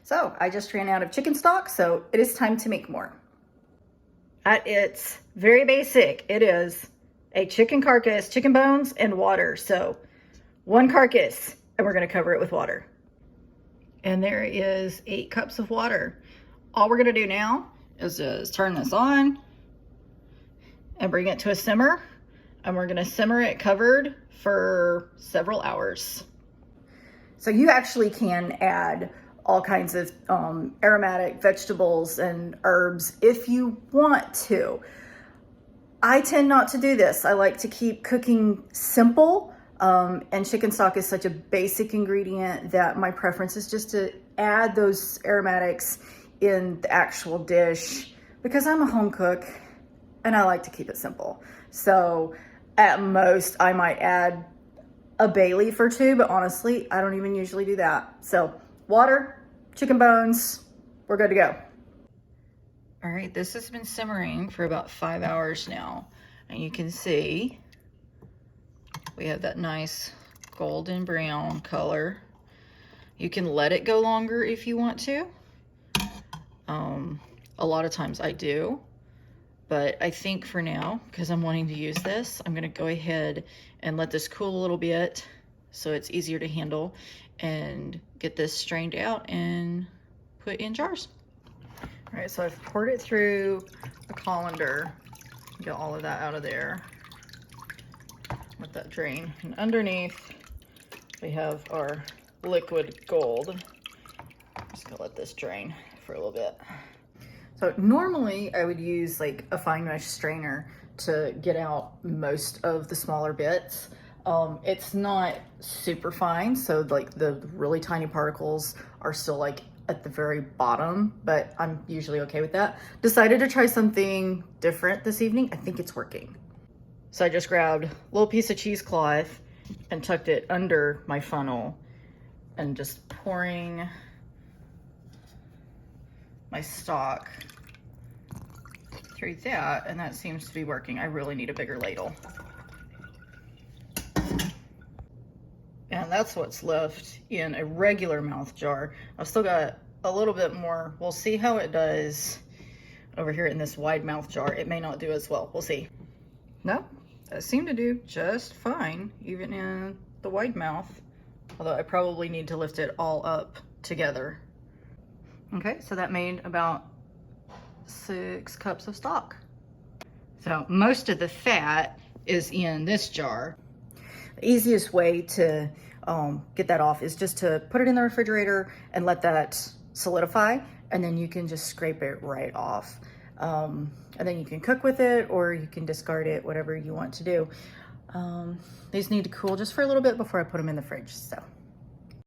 So I just ran out of chicken stock, so it is time to make more. At its very basic, it is a chicken carcass, chicken bones, and water. So 1 carcass, and we're gonna cover it with water. And there is 8 cups of water. All we're gonna do now is just turn this on and bring it to a simmer. And we're gonna simmer it covered for several hours. So you actually can add all kinds of aromatic vegetables and herbs if you want to. I tend not to do this. I like to keep cooking simple, and chicken stock is such a basic ingredient that my preference is just to add those aromatics in the actual dish because I'm a home cook and I like to keep it simple. So at most I might add a bay leaf or 2, but honestly, I don't even usually do that. So water, chicken bones, we're good to go. All right, this has been simmering for about 5 hours now. And you can see we have that nice golden brown color. You can let it go longer if you want to. A lot of times I do, but I think for now, because I'm wanting to use this, I'm gonna go ahead and let this cool a little bit so it's easier to handle and get this strained out and put in jars. All right, so I've poured it through a colander, get all of that out of there with that drain. And underneath, we have our liquid gold. Just gonna let this drain for a little bit. So normally I would use like a fine mesh strainer to get out most of the smaller bits. It's not super fine, so like the really tiny particles are still like at the very bottom, but I'm usually okay with that. Decided to try something different this evening. I think it's working. So I just grabbed a little piece of cheesecloth and tucked it under my funnel and just pouring my stock through that, and that seems to be working. I really need a bigger ladle. And that's what's left in a regular mouth jar. I've still got a little bit more. We'll see how it does over here in this wide mouth jar. It may not do as well. We'll see. No, that seemed to do just fine, even in the wide mouth. Although I probably need to lift it all up together. Okay, so that made about 6 cups of stock. So most of the fat is in this jar. The easiest way to get that off is just to put it in the refrigerator and let that solidify, and then you can just scrape it right off. And then you can cook with it or you can discard it, whatever you want to do. These need to cool just for a little bit before I put them in the fridge. So.